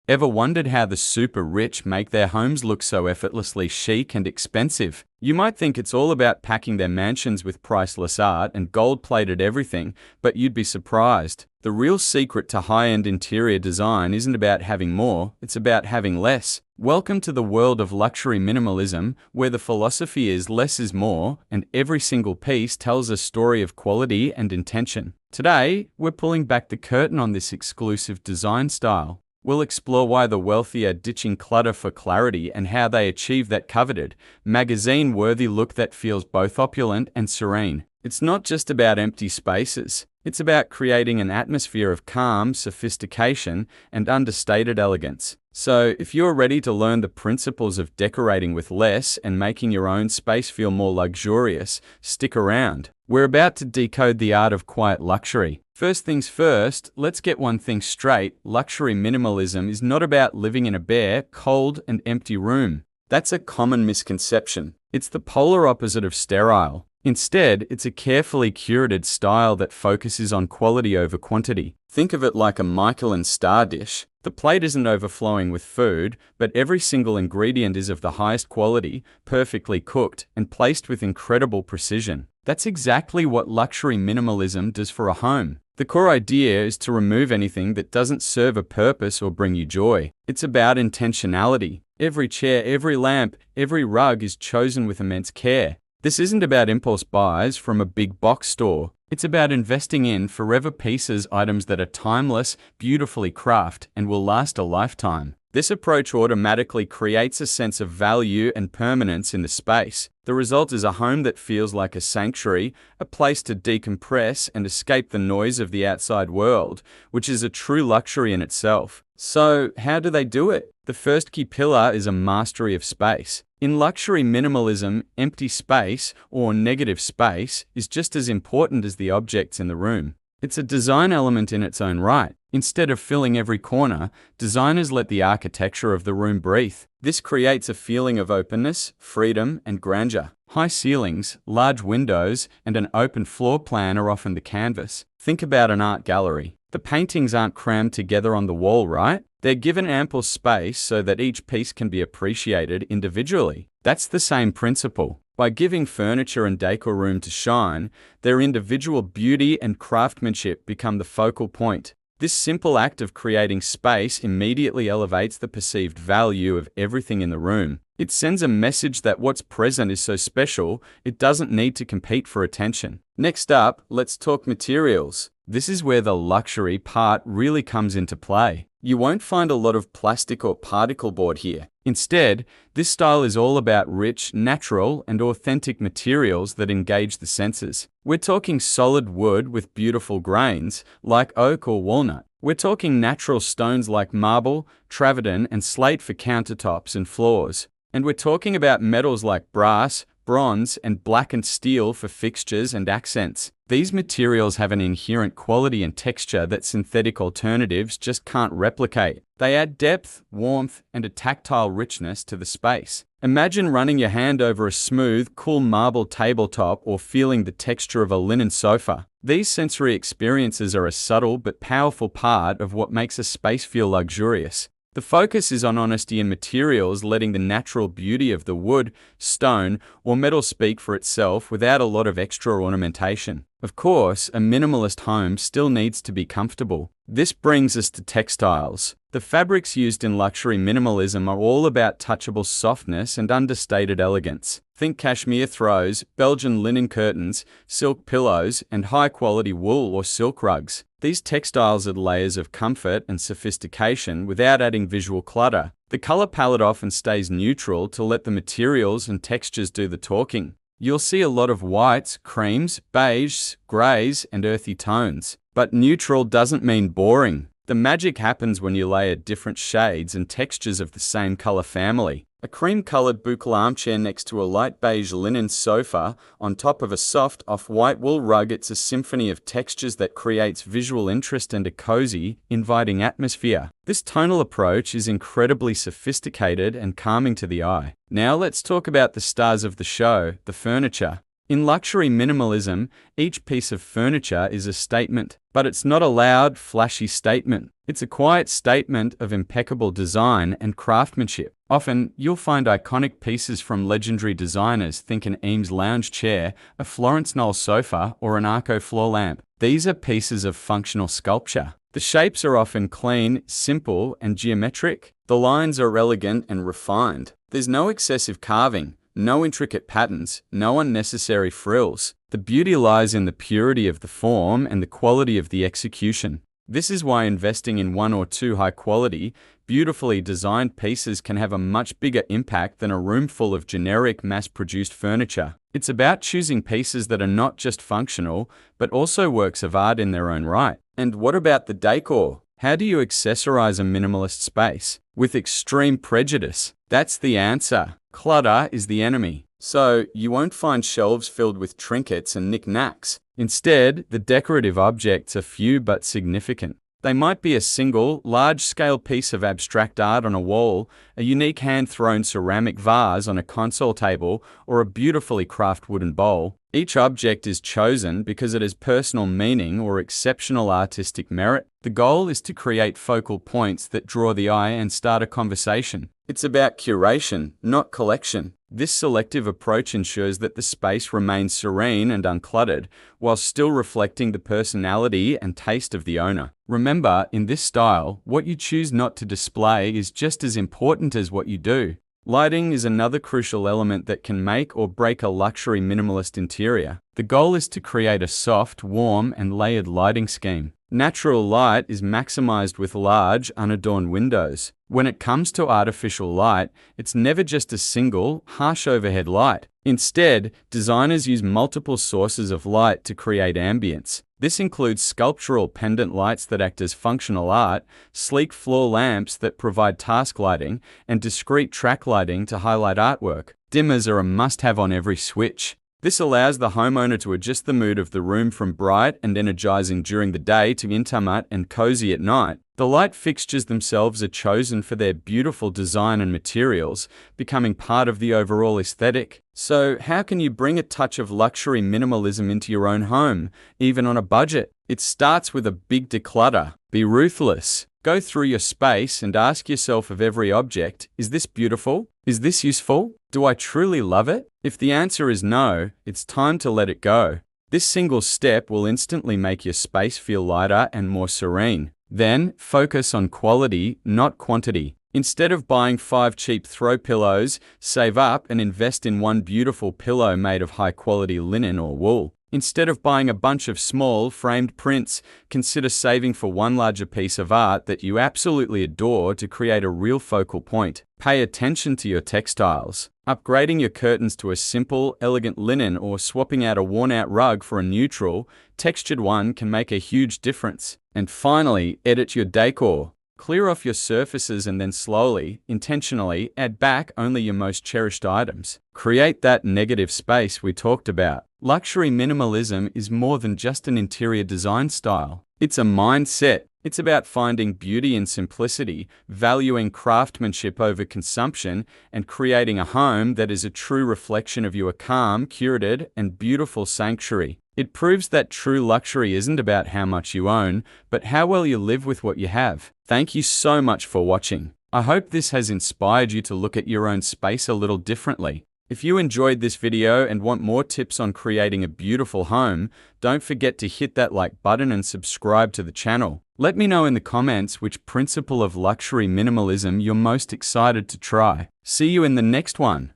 Ever wondered how the super rich make their homes look so effortlessly chic and expensive? You might think it's all about packing their mansions with priceless art and gold-plated everything, but you'd be surprised. The real secret to high-end interior design isn't about having more, it's about having less. Welcome to the world of luxury minimalism, where the philosophy is less is more, and every single piece tells a story of quality and intention. Today, we're pulling back the curtain on this exclusive design style. We'll explore why the wealthy are ditching clutter for clarity and how they achieve that coveted, magazine-worthy look that feels both opulent and serene. It's not just about empty spaces. It's about creating an atmosphere of calm, sophistication, and understated elegance. So, if you're ready to learn the principles of decorating with less and making your own space feel more luxurious, stick around. We're about to decode the art of quiet luxury. First things first, let's get one thing straight. Luxury minimalism is not about living in a bare, cold, and empty room. That's a common misconception. It's the polar opposite of sterile. Instead, it's a carefully curated style that focuses on quality over quantity. Think of it like a Michelin star dish. The plate isn't overflowing with food, but every single ingredient is of the highest quality, perfectly cooked, and placed with incredible precision. That's exactly what luxury minimalism does for a home. The core idea is to remove anything that doesn't serve a purpose or bring you joy. It's about intentionality. Every chair, every lamp, every rug is chosen with immense care. This isn't about impulse buys from a big box store. It's about investing in forever pieces, items that are timeless, beautifully crafted, and will last a lifetime. This approach automatically creates a sense of value and permanence in the space. The result is a home that feels like a sanctuary, a place to decompress and escape the noise of the outside world, which is a true luxury in itself. So, how do they do it? The first key pillar is a mastery of space. In luxury minimalism, empty space, or negative space, is just as important as the objects in the room. It's a design element in its own right. Instead of filling every corner, designers let the architecture of the room breathe. This creates a feeling of openness, freedom, and grandeur. High ceilings, large windows, and an open floor plan are often the canvas. Think about an art gallery. The paintings aren't crammed together on the wall, right? They're given ample space so that each piece can be appreciated individually. That's the same principle. By giving furniture and decor room to shine, their individual beauty and craftsmanship become the focal point. This simple act of creating space immediately elevates the perceived value of everything in the room. It sends a message that what's present is so special, it doesn't need to compete for attention. Next up, let's talk materials. This is where the luxury part really comes into play. You won't find a lot of plastic or particle board here. Instead, this style is all about rich, natural, and authentic materials that engage the senses. We're talking solid wood with beautiful grains, like oak or walnut. We're talking natural stones like marble, travertine, and slate for countertops and floors. And we're talking about metals like brass, bronze, and blackened steel for fixtures and accents. These materials have an inherent quality and texture that synthetic alternatives just can't replicate. They add depth, warmth, and a tactile richness to the space. Imagine running your hand over a smooth, cool marble tabletop or feeling the texture of a linen sofa. These sensory experiences are a subtle but powerful part of what makes a space feel luxurious. The focus is on honesty in materials, letting the natural beauty of the wood, stone, or metal speak for itself without a lot of extra ornamentation. Of course, a minimalist home still needs to be comfortable. This brings us to textiles. The fabrics used in luxury minimalism are all about touchable softness and understated elegance. Think cashmere throws, Belgian linen curtains, silk pillows, and high-quality wool or silk rugs. These textiles add layers of comfort and sophistication without adding visual clutter. The color palette often stays neutral to let the materials and textures do the talking. You'll see a lot of whites, creams, beiges, greys, and earthy tones. But neutral doesn't mean boring. The magic happens when you layer different shades and textures of the same color family. A cream-colored boucle armchair next to a light beige linen sofa on top of a soft off-white wool rug. It's a symphony of textures that creates visual interest and a cozy, inviting atmosphere. This tonal approach is incredibly sophisticated and calming to the eye. Now let's talk about the stars of the show, the furniture. In luxury minimalism, each piece of furniture is a statement, but it's not a loud, flashy statement. It's a quiet statement of impeccable design and craftsmanship. Often, you'll find iconic pieces from legendary designers. Think an Eames lounge chair, a Florence Knoll sofa, or an Arco floor lamp. These are pieces of functional sculpture. The shapes are often clean, simple, and geometric. The lines are elegant and refined. There's no excessive carving, no intricate patterns, no unnecessary frills. The beauty lies in the purity of the form and the quality of the execution. This is why investing in one or two high-quality, beautifully designed pieces can have a much bigger impact than a room full of generic, mass-produced furniture. It's about choosing pieces that are not just functional, but also works of art in their own right. And what about the decor? How do you accessorize a minimalist space? With extreme prejudice. That's the answer. Clutter is the enemy. So, you won't find shelves filled with trinkets and knickknacks. Instead, the decorative objects are few but significant. They might be a single, large-scale piece of abstract art on a wall, a unique hand-thrown ceramic vase on a console table, or a beautifully crafted wooden bowl. Each object is chosen because it has personal meaning or exceptional artistic merit. The goal is to create focal points that draw the eye and start a conversation. It's about curation, not collection. This selective approach ensures that the space remains serene and uncluttered, while still reflecting the personality and taste of the owner. Remember, in this style, what you choose not to display is just as important as what you do. Lighting is another crucial element that can make or break a luxury minimalist interior. The goal is to create a soft, warm, and layered lighting scheme. Natural light is maximized with large, unadorned windows. When it comes to artificial light, it's never just a single, harsh overhead light. Instead, designers use multiple sources of light to create ambience. This includes sculptural pendant lights that act as functional art, sleek floor lamps that provide task lighting, and discrete track lighting to highlight artwork. Dimmers are a must-have on every switch. This allows the homeowner to adjust the mood of the room from bright and energizing during the day to intimate and cozy at night. The light fixtures themselves are chosen for their beautiful design and materials, becoming part of the overall aesthetic. So, how can you bring a touch of luxury minimalism into your own home, even on a budget? It starts with a big declutter. Be ruthless. Go through your space and ask yourself of every object, is this beautiful? Is this useful? Do I truly love it? If the answer is no, it's time to let it go. This single step will instantly make your space feel lighter and more serene. Then, focus on quality, not quantity. Instead of buying 5 cheap throw pillows, save up and invest in one beautiful pillow made of high-quality linen or wool. Instead of buying a bunch of small, framed prints, consider saving for one larger piece of art that you absolutely adore to create a real focal point. Pay attention to your textiles. Upgrading your curtains to a simple, elegant linen or swapping out a worn-out rug for a neutral, textured one can make a huge difference. And finally, edit your decor. Clear off your surfaces and then slowly, intentionally, add back only your most cherished items. Create that negative space we talked about. Luxury minimalism is more than just an interior design style. It's a mindset. It's about finding beauty in simplicity, valuing craftsmanship over consumption, and creating a home that is a true reflection of your calm, curated, and beautiful sanctuary. It proves that true luxury isn't about how much you own, but how well you live with what you have. Thank you so much for watching. I hope this has inspired you to look at your own space a little differently. If you enjoyed this video and want more tips on creating a beautiful home, don't forget to hit that like button and subscribe to the channel. Let me know in the comments which principle of luxury minimalism you're most excited to try. See you in the next one.